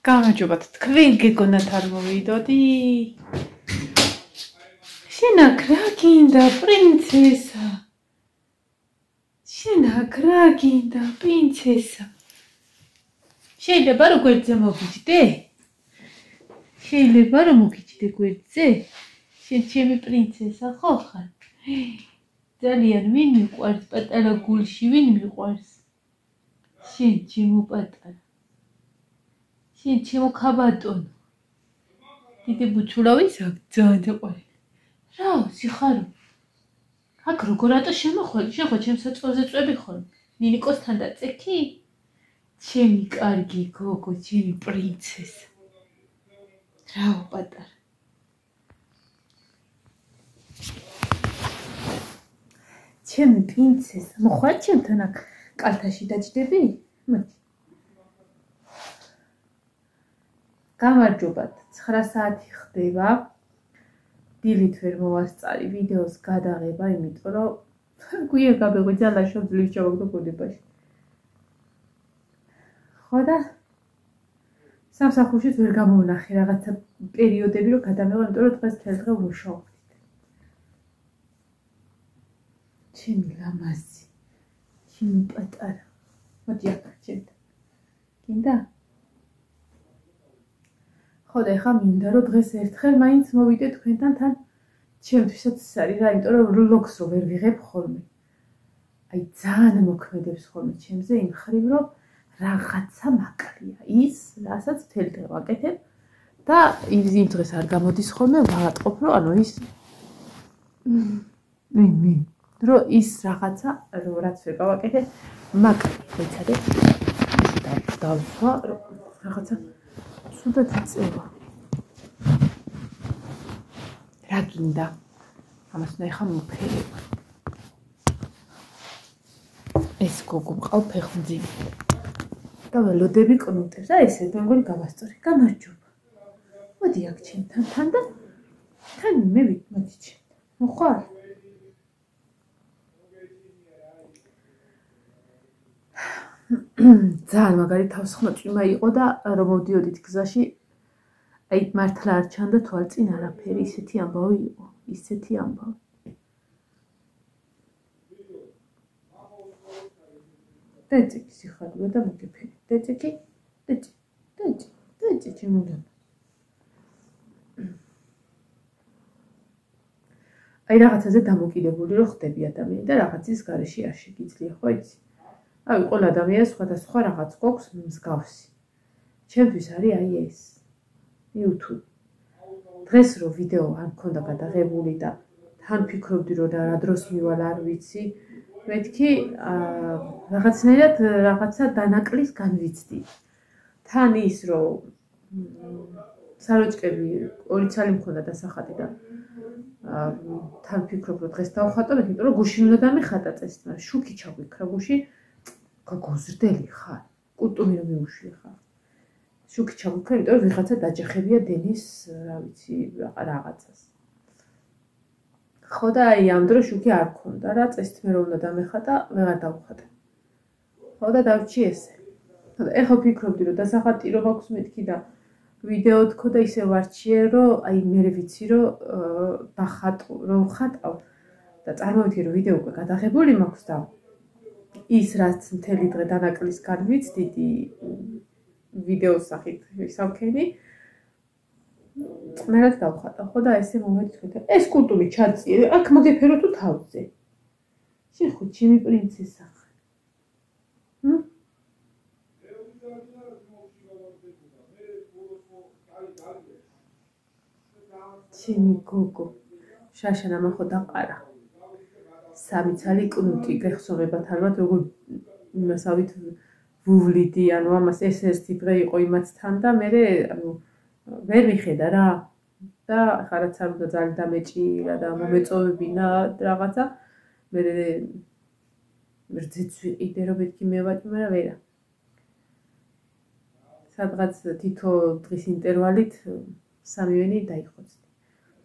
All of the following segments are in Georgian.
გამარჯობათ, თქვენ გეგონათ არ მოვიდოდი? შენ აქ რა გინდა, პრინცესა? შენ აქ რა გინდა, პრინცესა? შეიძლება რომ გვერდზე მოგიჯდე? შეიძლება რომ მოგიჯდე გვერდზე? შენ ჩემი პრინცესა ხო ხარ? ძალიან ვინ მიყვარს პატარა გულში, ვინ მიყვარს? შენ ჩემო პატარა. შენ ჩემო ქაბატონო. დიდი ბუჩურავის აქ ძალიან დაყვარელი. რა სიხარო? აქ როგორ რატო შემოხვედი? შენ ხო ჩემს საწოლზე წვები ხოლმე. ნინიკოსთან დაწექი? ჩემი კარგი გოგო, ჩემი პრინცესა. რაო პატარა. ჩემი პრინცესა, მოხარ ჩემთან აქ კალთაში დაჯდები? მოდი. გამარჯობათ, 9 საათი ხდება. დილით ვერ მოვასწარი ვიდეოს გადაღება, იმიტომ რომ გვიან გამეღვიძა ლაშობ ძლივს ჩავაგდო გოდებაში. ხო და სამსახურშიც ვერ გამოვნახე რაღაცა პერიოდები, რომ გადამეღო, იმიტომ რომ დღეს თელ დღე ვმუშაობდით. ჩემი ლამაზი, ჩემი პატარა. მოდი აქ ჩემთან. გინდა? ხო და ეხლა მინდა რომ დღეს ერთხელ მაინც მოვიდე თქვენთან თან. ჩემთვისაც ეს არის რა, იმიტომ რომ ვლოგს რო ვერ ვიღებ ხოლმე. აი ძალიან მოქმედებს ხოლმე ჩემზე იმ ხრივ რომ რაღაცა მაკლია ის, რასაც თელ დღე ვაკეთებ და იმ დღეს არ გამოდის ხოლმე, ვაღატყობ რომ ანუ ის რომ ის რაღაცა რაც ვერ გავაკეთე, მაკლია, ეცადე დავსვა რაღაცა სულად იწევა. რა გინდა? ამას უნდა ეხა მოფერება. ეს გოგო მყავ ფეხმძიმი. და ველოდები კონტებს. აი ესე მე მგონი გავასწორი. გამარჯობა. მოდი აქ ჩემთან თან და თან მე მოდი ჩემთან. მოხარ? ძალიან მაგარი თავსხმოწვიმა იყო და რომ მოვდიოდით გზაში აი მართლა არ ჩანდა თვალწინ არაფერი, ისეთი ამბავი იყო, ისეთი ამბავი. დეწიკი სიხარული და მოგეფერი. დეწიკი, დეწი, ჩემოდან. აი რაღაცაზე დამოკიდებული რომ ხდები ადამიანი და რაღაცის გარეშე არ შეგიძლია, ხო იცი? აი ყველა ადამიანს სხვადასხვა რაღაც გვაქვს მსგავსი. ჩემთვის არის აი ეს. YouTube. დღეს რო ვიდეო არ მქონდა გადაღებული და თან ფიქრობდი რომ რა დროს მივალ არ ვიცი, მეთქი რაღაცნაირად რაღაცა დანაკლის განვიცდი. თან ის რომ საროჭკები 2 ცალი მქონდა დასახატი და თან ფიქრობ რომ დღეს დავხატო, იმიტომ რომ გუში უნდა დამეხატა წესით, მაგრამ შუქი ჩაგვიქრა გუში. გოგოზრდელი ხარ, კულტური რომ მიუშვი ხარ. შუქი ჩაგვიქრა, იმიტომ რომ ვიღაცა დაჯახებია დენის, რა ვიცი, რაღაცას. ხო და აი ამ დროს შუქი არ მქონდა რა, წესით მე რომ უნდა დამეხატა, ვეღარ დავხატე. ხო და დავჭი ესე. ეხლა ვფიქრობდი რომ დასახატი რომ აქვს მეთქი და ვიდეო თქო და ისე ვარჩიე რომ აი მე ვიცი რომ დახატო, რომ ვხატავ და წარმოვიდგინე რომ ვიდეო უკვე გადაღებული მაქვს და ის რაც მთელი დღე დანაკლის განვიცდიდი ვიდეოს სახით ვისავქენი წნერად დავხატა ხო და ესე მომეწყვეტა ეს კულტური ჩაწიე აქ მოგეფერო თუ თავზე შენ ხო ჩემი პრინცესა ხარ ჩემი გოგო შაშანა მახო დაყარა სამი ცალი კნუტი გეხსოვებათ ალბათ როგორ იმასავით ვუვლიდი ანუ ამას ეს დღე იყო იმაცთან და მე ანუ ვერ მიხედა რა და ხა რაც არ უნდა ძალიან დამეჭირა და მომეწოვებინა რაღაცა მე ვერცეც ვიყიდე რომ მეთქი მევაჭი მაგრამ ვერა სადღაც თითო დღის ინტერვალით სამივენი დაიხოცდი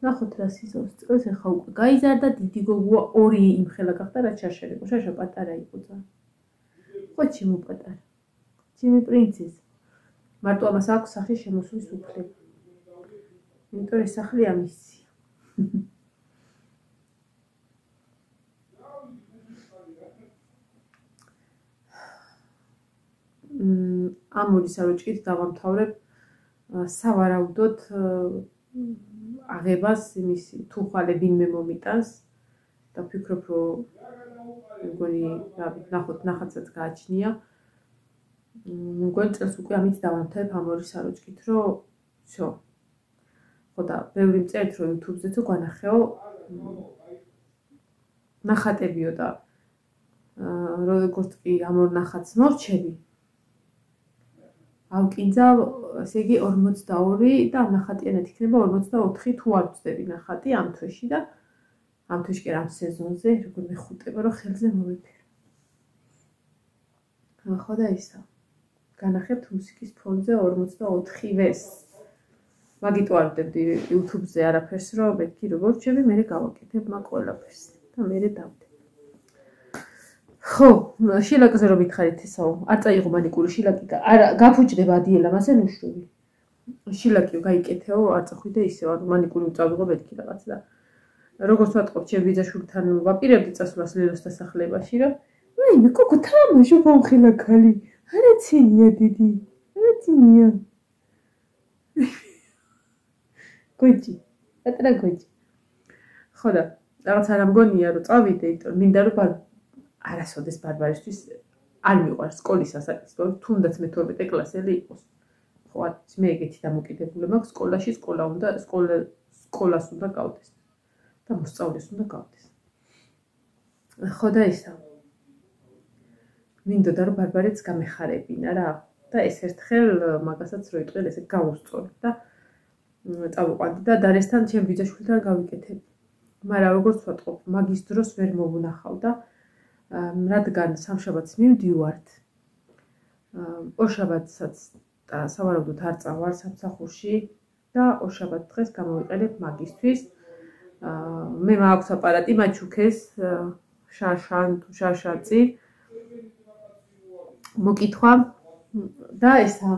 ნახოთ რა სიზოს წელს ახლა უკვე გაიზარდა დიდი გოგოა 2 იმხელა გახდა რაც შაშერიყო შაშა პატარა იყო ძალიან ხო ჩემო პატარა ჩემი პრინცესა მარტო ამას აქვს სახლის შემოსვლის უფლება. იმიტომ ეს სახლი ამისია. ამ ორი საროჭით დავამთავრებ სავარაუდოდ აღებას იმის თუ ხვალე ვინმე მომიტანს და ვფიქრობ რომ მგონი ნახატსაც გააჩნია. მგონი წელს უკვე ამით დავამთავრებ ამ ორი საროჭით რომ всё. ხო და ბევრი მწერთ რომ YouTube-ზე თუ განახეო ნახატებიო და როგორც კი ამ ორ ნახატს მორჩები ავკინძავ, ესე იგი 42 და ამ ნახატიანად იქნება 44 თუ არ ვწდები ნახატი ამ თვეში და ამ თვეში კი ამ სეზონზე როგორ მეხუტება რომ ხელზე მოვიფერო. ხო და ისა. განახებთ მუსიკის ფონზე 44-ვეს. მაგით ვარდებდი YouTube-ზე არაფერს რომ მეთქი როგორ რჩები, მე გავაკეთებ მაგ ყველაფერს და მე დავდე. ხო, შილაკზე რომ მითხარით ესაო, არ წაიღო მანიკური შილაკი, არა, გაფუჭდება ადიელა, მასე ნუშრობი. შილაკი გაიკეთეო, არ წახვი და ისევ, ანუ მანიკური უწავიღო მეთქი რაღაც და როგორც ვატყობ, ჩემ ბიძაშვილთან ვაპირებდი წასვლას ლელოს დასახლებაში, რომ ვაიმე, კოკო, თამაშო მომხილა ქალი. არა ცინია დიდი. არა ცინია. გოჯი. პატრა გოჯი. ხო და რაღაც არ ამგონია რომ წავიდე, იმიტომ მინდა რომ არასოდეს ბარბარისთვის არ მიყვარს სკოლის ასაკის, თუნდაც მე-12 კლასელი იყოს. ხო, მე ეგეთი დამოკიდებულება მაქვს სკოლაში, სკოლას უნდა გავდეს და მოსწავლეს უნდა გავდეს. ხო და ისა. მინდოდა რომ ბარბარეც გამეხარებინა რა და ეს ერთხელ მაგასაც რო იტყვი ესე გავუსწორებ და წავიყვანდი და დარესთან ჩემ ბიძაშვილთან გავიკეთებ. მაგრამ როგორც ვატყობ, მაგის დროს ვერ მოვუნახავ და რადგან სამშაბათს მივდივართ, ორშაბათსაც და სავარაუდოდ არ წავარ სამსახურში და ორშაბათ დღეს გამოვიყენებ მაგისთვის. მე მაქვს აპარატი მაჩუქეს შაშან თუ შაშაწი მოკითხვა და ესა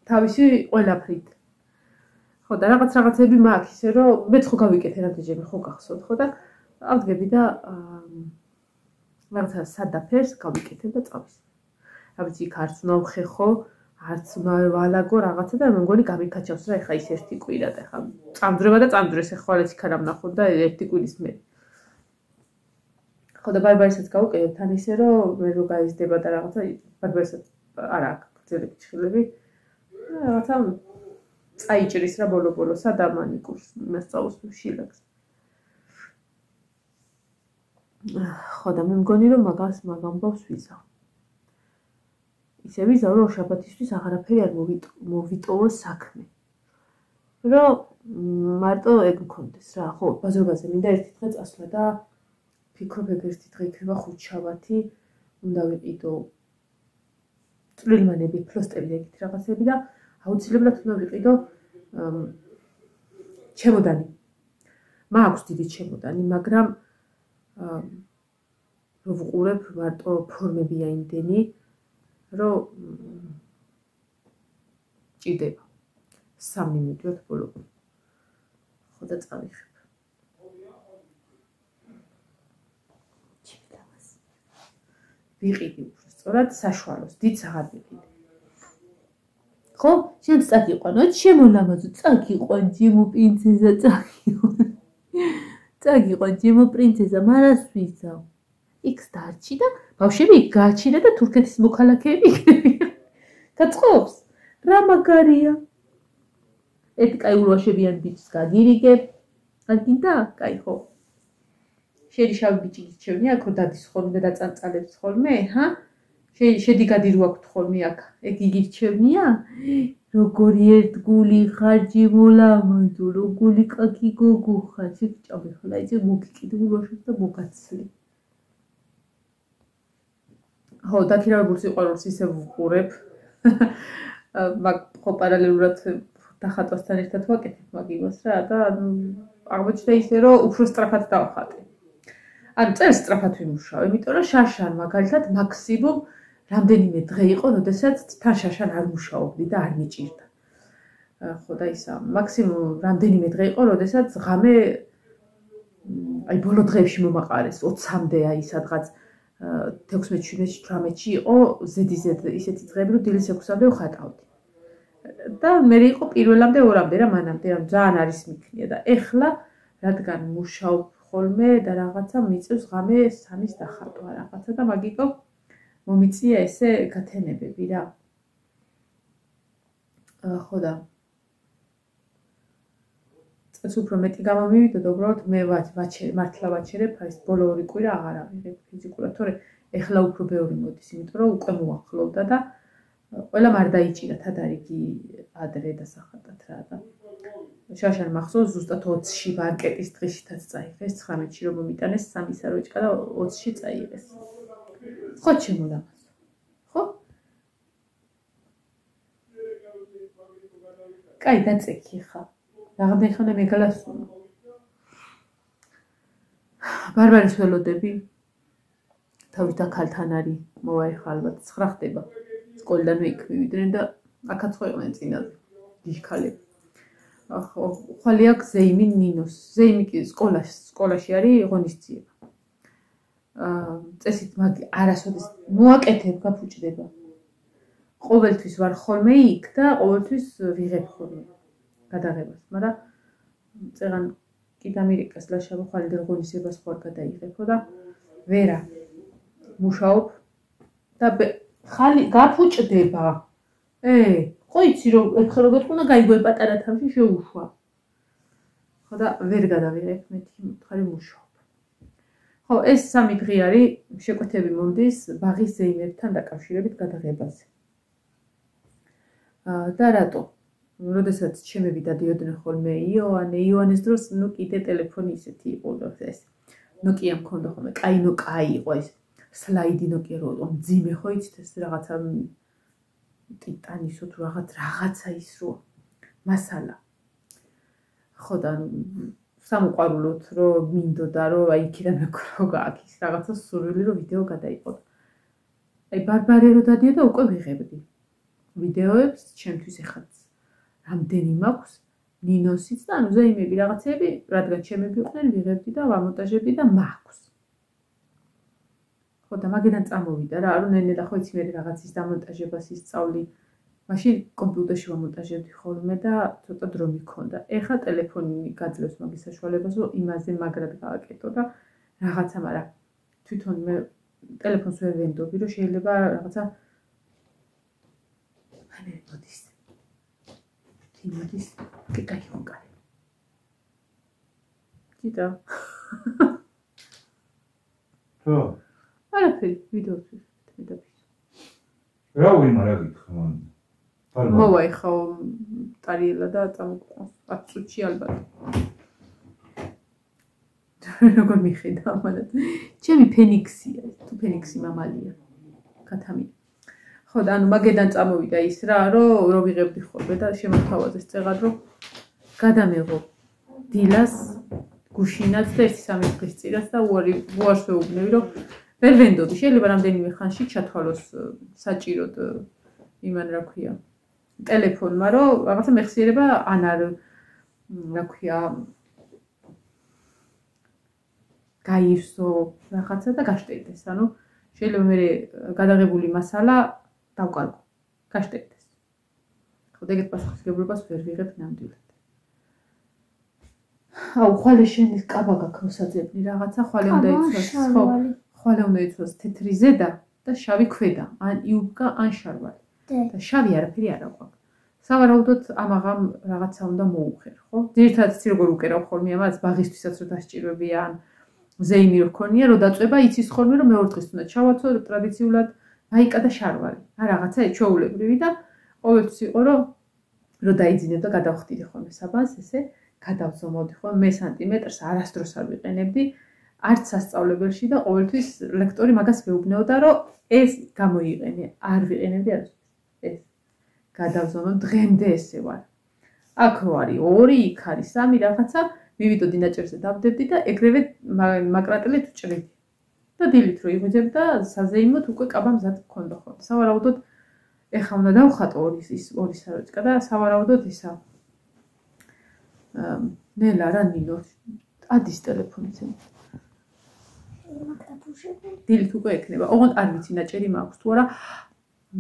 თავისი ყველაფრით. ხო და რაღაცები მაქვს ისე რომ მეც ხო გავიკეთე რამდენჯერმე ხო გახსოვთ ხო და ავდგები და რაღაცა სადაფერს გავიკეთებ და წავის. რა ვიცი, იქ არც უნდა ვხეხო, არც უნდა ვალაგო რაღაცა და მე მგონი გამიქაჩავს რა ეხა ის ერთი კვირა და ეხა წამძვრება და წამძვრეს ეხვალეც იქ არ ამნახო და ერთი კვირის მე. ხო და ბარბარესაც გავუკეთებ თან ისე რომ მე რო გაიზრდება და რაღაცა ბარბარესაც არა აქვს გრძელი ჭხილები. რაღაცა წაიჭრის რა ბოლო-ბოლო სადა მანიკურს მასწავლოს შილაკს. ხო და მე მგონი რომ მაგას მაგამბავს ვიზავ. ისე ვიზავ რომ შაბათისთვის აღარაფერი არ მოვიტოვო საქმე. რომ მარტო ეგ მქონდეს რა, ხო, ბაზრობაზე მინდა ერთი დღე წასვლა და ფიქრობ ეგ ერთი დღე იქნება ხუთშაბათი, უნდა ვიყიდო წვრილმანები, ფლოსტები და ეგეთი რაღაცები და აუცილებლად უნდა ვიყიდო ჩემოდანი. მაქვს დიდი ჩემოდანი, მაგრამ რო ვყურებ მარტო ფორმებია იმდენი, რომ ჭირდება. 3 მივიდოთ ბოლო. ხო და წავიხებ. ვიყიდი უბრალოდ საშუალოს, დიდს აღარ ვიყიდი. ხო, შენ წაგიყვანო, შემოლამაზო, წაგიყვან ჯიმო პრინცესა, წაგიყვან. წაგიყვან ჯიმო პრინცესა, მარას ვიზავ. იქ დარჩი და ბავშვები იქ გააჩინა და თურქეთის მოქალაქეები იქნებიან. გაწყობს? რა მაგარია. ერთი კაი ურვაშებიან ბიჭს გაგირიგებ. არ გინდა? კაი ხო. შენი შავი ბიჭი გიჩვენია, აქ რო დადის ხოლმე და წამწალებს ხოლმე, ჰა? შედი გადი რო აქვთ ხოლმე აქ. ეგ იგირჩევნია? როგორი ერთგული ხარ ჯიმოლამაზო, როგორი კაკი გოგო ხარ, შეჭამე ხოლმე, აი მოგიკიდე ურვაშებს და მოგაცლი. ხო, დაქირავებულ სიყვარულს ისე ვუყურებ. მაგ ხო პარალელურად დახატვასთან ერთად ვაკეთებ მაგ იმას რა და აღმოჩნდა ისე რომ უფრო სწრაფად დავხატე. ანუ წელს სწრაფად ვიმუშავე, იმიტომ რომ შაშან მაგალითად მაქსიმუმ რამდენიმე დღე იყო, როდესაც თან შაშან არ მუშაობდი და არ მიჭირდა. ხო და ისა, მაქსიმუმ რამდენიმე დღე იყო, როდესაც ღამე აი ბოლო დღეებში მომაყარეს 20-მდე აი სადღაც 16-17-18-ში იყო ზედიზედ ისეთი დღეები, რომ დილის 6-მდე ვხატავდი. და მე იყო პირველამდე 2-მდე რა მანამდე, რომ ძალიან არის მიქნია და ეხლა რადგან მუშაობ ხოლმე და რაღაცა მიწევს ღამე 3-ის დახატვა რაღაცა და მაგიკო მომიწია ესე გათენებები რა. ხო და წელს უფრო მეტი გამომივიდოდა, უბრალოდ მე მართლა ვაჩერებ, აი ეს ბოლო 2 კვირა აღარ ავიღებ ფიზიკურად, თორე ეხლა უფრო ბევრი მოდის, იმიტომ რომ უკვე მოახლოვდა და ყველამ არ დაიჭირა თადარიგი ადრე დასახატად რა და შაშან მახსოვს ზუსტად 20-ში ბანკეტის დღეშითაც წაიღეს, 19-ში რომ მომიტანეს 3 საროჭკა და 20-ში წაიღეს. ხო შემოლამაზ. ხო? კაი დაწექი ხა. Რაღაცა ხანდა მეგალასუნა. ბარბარის ველოდები თავის და ქალთან არის მოვაიხა ალბათ 9 ხდება. სკოლიდან იქ მივიდნენ და აქაც ხო იყვნენ წინაზე. დიშქალები. ხო, ხალი აქვს ზეიმი ნინოს. ზეიმი კი სკოლაში არის ღონისძიება. წესით მაგ არასოდეს მოაკეთებ გაფუჭდება. ყოველთვის ვარ ხოლმე იქ და ყოველთვის ვიღებ ხოლმე. გადაღებას, მაგრამ წეგან კი დამირეკეს ლაშავო ხალიდან ღონისძიებას ხوار გადაიღებო და ვერა მუშაობ და ხალი გაფუჭდება. ხო იცი რომ ეხლა როგორ უნდა გაიგო პატარა თავში შეუშვა. ხო და ვერ გადავიღებ მეთი მხარი მუშაობ. ხო ეს 3 დღე არის შეკვეთები მომდის ბაღის ზეიმებთან დაკავშირებით გადაღებაზე. და რატო? როდესაც ჩემები დადიოდნენ ხოლმე იოანეს დროს, ნუ კიდე ტელეფონი ისეთი იყო ეს. ნოკია მქონდა ხოლმე, კაი იყო ეს. სლაიდი ნოკია რო მძიმე ხო იცით ეს რაღაცა ტიტანისო თუ რაღაცა ის რო მასალა. ხო და სამოყვარულოთ რომ მინდოდა რომ აი იქიდან მეკრო გააქის რაღაცა სურვილი რომ ვიდეო გადაიყო. აი ბარბარე რო დადიოდა უკვე ვიღებდი. ვიდეოებს ჩემთვის ეხაც რამდენი მაქვს ნინოსიც და ანუ ზეიმები რაღაცები რადგან ჩემები იყვნენ ვიღებდი და ვამონტაჟებდი და მაქვს. ხო და მაგიდან წამოვიდა რა, რომ ნენელა ხო იცი მე რაღაცის დამონტაჟებას ისწავლი. მაშინ კომპიუტერში ვამონტაჟებდი ხოლმე და ცოტა დრო მქონდა. ეხლა ტელეფონი გაძლევს მაგის საშუალებას, რომ იმაზე მაგრად გააკეთო და რაღაცა, მაგრამ თვითონ მე ტელეფონს ვერ ვენდობი, რომ შეიძლება რაღაცა მე მოდის. თინოდის კაიხონკარი. კიდა. ხო. არაფერი, ვიდეოთვის მეტად. რა ვიმარა გითხარ? მოვაიხო ტარიელა და წამოყვანს 10 წუთში ალბათ. როგორ მიხედა ამათ? ჩემი ფენიქსია, თუ ფენიქსი მამალია. კათამი. ხო და ანუ მაგედან წამოვიდა ის რა, რომ ვიღებდი ხოლმე და შემოთავაზეს წეგად, რომ გადამეღო დილას, გუშინაც და 1-3 დღის წინას და უარს ვეუბნები, რომ ვერ ვენდოდი, შეიძლება რამდენიმე ხანში ჩათვალოს საჭიროდ იმან რა ქვია ტელეფონმა, რომ რაღაცა მეხსიერება ან არ რა ქვია გაივსო რაღაცა და გაშტერდეს. ანუ შეიძლება მე გადაღებული მასალა დავკარგო, გაშტერდეს. ხო და ეგეთ პასუხისმგებლობას ვერ ვიღებ ნამდვილად. აუ, ხვალე შენის კაბა გაქროსაძებნი რაღაცა, ხვალე უნდა იცვას, ხო, ხვალე უნდა იცვას თეთრი ზედა და შავი ქვედა, ან იუბკა, ან შარვალი. და შავი არაფერი არ აქვს. სავარაუდოდ ამაღამ რაღაცა უნდა მოუხერ, ხო? ძირითადად იცი როგორ უკერავ ხოლმე ამას ბაღისთვისაც რომ დასჭირვებია, ან ზეიმი რო ქონია, რომ დაწובה იცის ხოლმე რომ მეორე დღეს უნდა ჩავაცო ტრადიციულად მაიკა და შარვალი. რა რაღაცა ჩვეულებრივი და ყოველთვის იყო რომ დაიძინებ და გადავხდიდი ხოლმე საბანს, ესე გადავზომავდი ხოლმე მე სანტიმეტრს არასდროს არ ვიყენებდი, არც სასწავლებელში და ყოველთვის ლექტორი მაგას მეუბნეოდა, რომ ეს გამოიყენე, არ ვიყენებდი არასდროს. ეს გადავზომავ დღემდე ესე ვარ. აქ რო არის 2, იქ არის 3 რაღაცა, მივიდოდი ნაჭერზე დავდებდი და ეგრევე მაკრატელით ვჭრიდი. და და დილით რო იღვიძებ და საზეიმოდ უკვე კაბა მზად გქონდა ხოლმე. სავარაუდოდ ეხა უნდა დავხატო ორი საროჭკა და სავარაუდოდ ისა ნელა რა ნინო ადის ტელეფონიც დილით უკვე ექნება. ოღონდ არ ვიცი ნაჭერი მაქვს თუ არა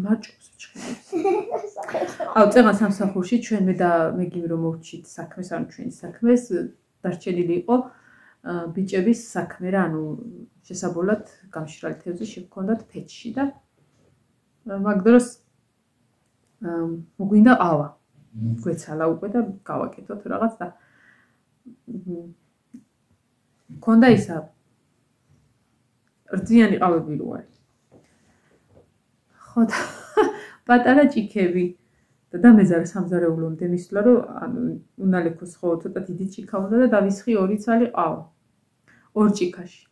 მარჭოს ვჩხერებს. აუ წეგან სამსახურში ჩვენ მე და მეგიმ რომ მოვჩით საქმეს ანუ ჩვენი საქმეს დარჩენილი იყო ბიჭების საქმე რა ანუ შესაბოლად გამშრალი თევზი შეგვქონდათ ფეჩში და მაგ დროს მოგვინდა ყავა. გვეცალა უკვე და გავაკეთოთ რაღაც და მქონდა ისა რძიანი ყავები რო არის. ხო და პატარა ჭიქები და მეზარ სამზარეულომდე მისვლა რომ ანუ უნალექოს ხო ცოტა დიდი ჭიქა უნდა და დავისხი 2 ცალი ყავა. 2 ჭიქაში.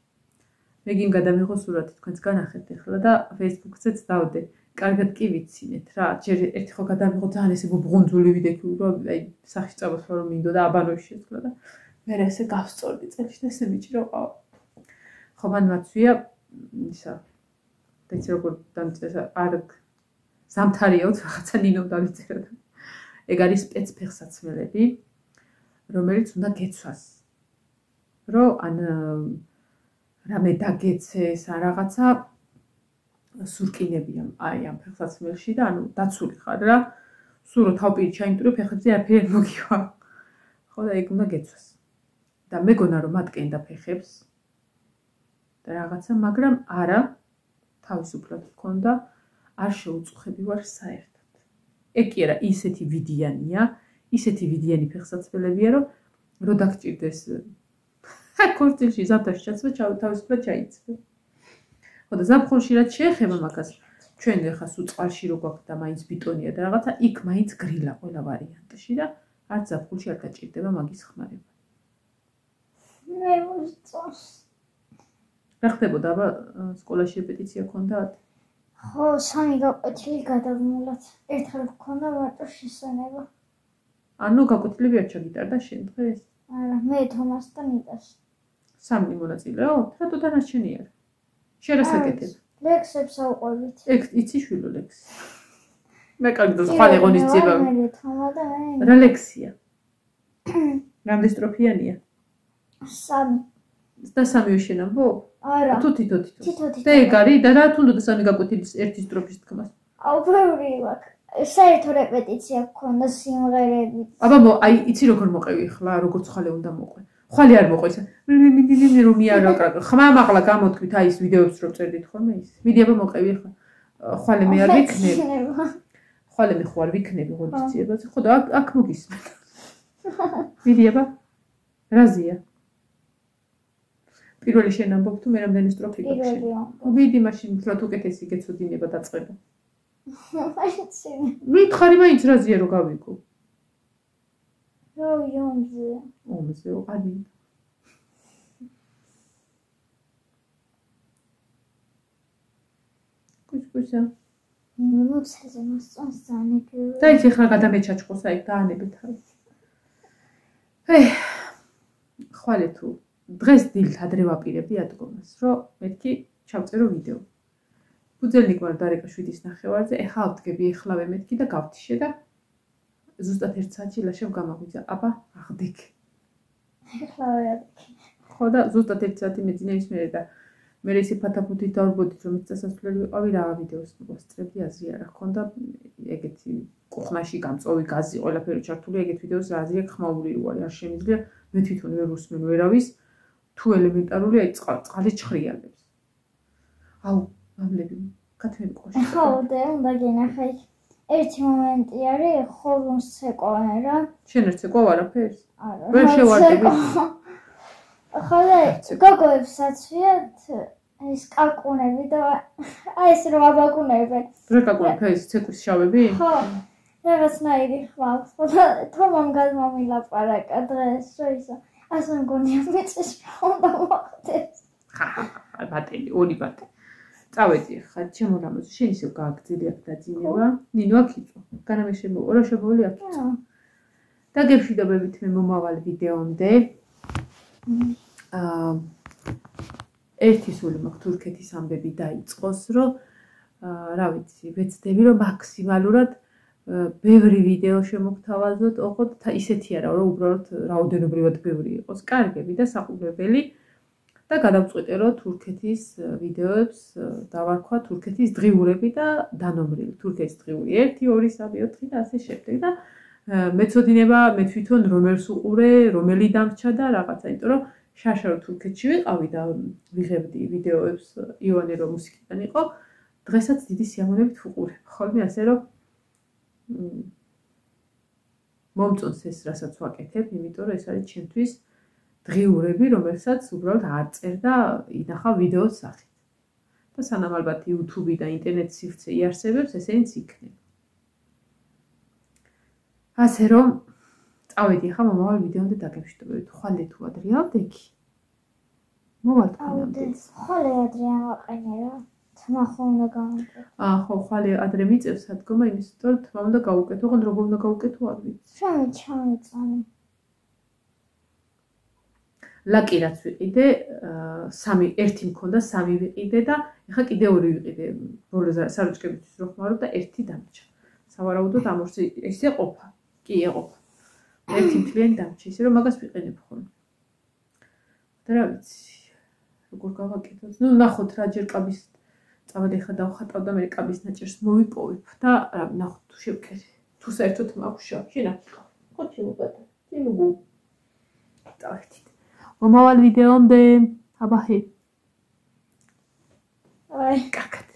მეგიმ გადამიღო სურათი თქვენს განახეთ ახლა და Facebook-ზეც დავდე. კარგად კი ვიცინეთ რა. ჯერ ერთი ხო გადამიღო ძალიან ესე ბღუნძული ვიდექი რომ აი სახში წავასვა რომ მინდო და აბანოში შეცვლა და მე ესე გავსწორდი წელში და ესე მიჭირო ყავა. ხო მან მაცვია ისა და ის როგორ დამწესა არგ ზამთარიოთ რაღაცა ნინომ დავიწერა და ეგ არის სპეცფეხსაცმელები რომელიც უნდა გეცვას რომ ან რამე დაგეცეს ან რაღაცა სურკინებია აი ამ ფეხსაცმელში და ანუ დაცული ხარ რა სულ რო თავპირი ჩაიმტვირო ფეხებზე არაფერი მოგივა ხო და ეგ უნდა გეცვას და მეგონა რომ ატკენდა ფეხებს და რაღაცა მაგრამ არა თავისუფლად გქონდა არ შეუწუხები ვარ საერთოდ. ეგ კი არა ისეთი ვიდიანია, ისეთი ვიდიანი ფეხსაცმელებია, რომ დაგჭირდეს ქორწილში ზამთარში ჩაცვა თავისუფლად ჩაიცვე. ხო და ზაფხულში რაც შეეხება მაგას, ჩვენ ეხა სულ წყალში რო გვაქვს და მაინც ბიტონია და რაღაცა, იქ მაინც გრილა ყველა ვარიანტში და არც ზაფხულში არ დაჭირდება მაგის ხმარება. მე მოსწონს. რა ხდებოდა აბა სკოლაში რეპეტიცია გქონდათ? ხო, 3 გაკვეთილი გადავნულათ. ერთხელ გქონდა მარტო შესვენება. ანუ გაკვეთილები არ ჩაგიტარდა შენ დღეს? არა, მე თომას და ნიტას. 3 მონაწილეო? რატო დანარჩენი არ? შენ რა საკეთებ? ლექსებს ავყვებით. ეგ იცი შვილო ლექსი. მე კარგად ხვალ ეღონისწება. მე თომა და მე. რა ლექსია? რამდენი სტროფიანია? 3. და 3 შენ ამბობ? არა. თუ თითო. თითო. და ეგ არის და რა თუნდა 3 გაკვეთილის ერთი სტროფის თქმას? აუ ბევრი მაქვს. საერთო რეპეტიცია გქონდა სიმღერები. აბა აი იცი როგორ მოყევი ხლა როგორც ხალე უნდა მოყვე. ხალე არ მოყვე ისა. მე რომ მიარაკრაკ. ხმა მაღლა გამოთქვით აი ის ვიდეოებს რო წერდით ხოლმე ის. მიდი აბა მოყევი ხლა. ხალე მე არ ვიქნები. ხალე მე ხო არ ვიქნები ღონისძიებაზე. ხო და აქ მოგისმენთ. მიდი აბა. რაზია? პირველი შენ ამბობ თუ მე რამდენი სტროფი გაქვს? პირველი. ვიდი მაშინ უფრო უკეთესი გეცოდინება დაწყება. მაინც. მითხარი მაინც რაზია რომ გავიგო? რა იომზე. ომზე ვყადი. კუჩკუჩა. მოცეზე მოსწონს ძალიან. და ის ახლა გადამეჩაჩყოს აი დაანებით არის. ხვალე თუ დღეს დილით ადრე ვაპირებდი ადგომას, რომ მეთქი ჩავწერო ვიდეო. ბუძელნიკმა დარეკა 7-ის ნახევარზე, ეხლა ავდგები ეხლავე მეთქი და გავთიშე და ზუსტად 1 საათში ლაშევ გამაგვიძა. აბა, აღდიქ. ეხლავე. ხო და ზუსტად 1 საათი მეძინა ის მერე და მე ისე ფათაფუთით დავბოდით რომ ის წასასვლელი ვიყავი რა ვიდეოს მოვასწრებდი აზრი არ ჰქონდა ეგეთი კუხნაში გამწოვი გაზი ყველაფერი ჩართული ეგეთ ვიდეოს რა აზრი აქვს ხმაური რო არის არ შემიძლია მე თვითონ ვერ უსმენ ვერავის თუ ელემენტარული აი წყალი ჩხრიალებს აუ ამლები კათმები ყოში ხო და უნდა გენახე ერთი მომენტი არის ხორუმს ცეკვავენ რა შენ ერთ ცეკვავ არაფერს არა ვერ შევარდები ახლა გოგოებს აცვიათ ეს კაკუნები და აი ეს რომ აბაკუნებენ. რა კაკუნები ეს ცეკვის შავები? ხო. რაღაცნაირი ხვალ. ხო თომამ გადმომილაპარაკა დღეს შოისა. ასე მგონია მეწეს უნდა მოხდეს. ხა ბატელი, ორი ბატე. წავედი ხა ჩემო რამოზე შენ ისევ გააგზილი აქ დაძინება. ნინო აქ იწვა. განამე შემოყო რა შეგვეული აქ იწვა. და გეფიდობებით მე მომავალ ვიდეომდე. ერთი სული მაქვს თურქეთის ამბები დაიწყოს, რომ რა ვიცი, ვეცდები რომ მაქსიმალურად ბევრი ვიდეო შემოგთავაზოთ, ოღონდ ისეთი არა, რომ უბრალოდ რაოდენობრივად ბევრი იყოს, კარგები და საყურებელი და გადავწყვიტე, რომ თურქეთის ვიდეოებს დავარქვა თურქეთის დღიურები და დანომრილი. თურქეთის დღიური 1, 2, 3, 4 და ასე შემდეგ და მეცოდინება მე თვითონ რომელს უყურე, რომელი დამრჩა და რაღაცა, იმიტომ რომ შაშა რო თურქეთში ვიყავი და ვიღებდი ვიდეოებს ივანე რო მუსიკიდან იყო, დღესაც დიდი სიამოვნებით ვუყურებ. ხოლმე ასე რომ მომწონს ეს რასაც ვაკეთებ, იმიტომ რომ ეს არის ჩემთვის დღიურები, რომელსაც უბრალოდ არ წერ და ინახა ვიდეოს სახით. და სანამ ალბათ YouTube და ინტერნეტ სივრცე იარსებებს, ესენიც იქნება. ასე რომ წავედი ახლა მომავალ ვიდეომდე დაგემშვიდობებით. ხვალე თუ ადრე ავდექი. მოვალ თქვენამდე. ხვალე ადრე ავაყენე რა. თმა ხომ უნდა გავუკეთო. ხო, ხვალე ადრე მიწევს ადგომა იმის, რომ თმა უნდა გავუკეთო, ოღონდ როგორ უნდა გავუკეთო არ ვიცი. ჩამეწამე. ლაკი რაც ვიყიდე, ერთი მქონდა, 3 ვიყიდე და ეხა კიდე 2 ვიყიდე. ბოლოს საროჭკებისთვის რო ხმარო და 1 დამრჩა. სავარაუდოდ ამორსი ესე ყოფა. კი ეყოფა. 1 მთლიანი დამრჩა, ისე რომ მაგას ვიყენებ ხოლმე. და რა ვიცი, როგორ გავაკეთოთ? ნუ ნახოთ რა ჯერ კაბის წავედი ხა დავხატავ და მე კაბის ნაჭერს მოვიპოვებ და რა ნახოთ თუ შევკერე. თუ საერთოდ მაქვს შავ. შენახო. ხო შემოგატა. შემოგუ. დავეთით. მომავალ ვიდეომდე. აბაჰე. აი, კარგად.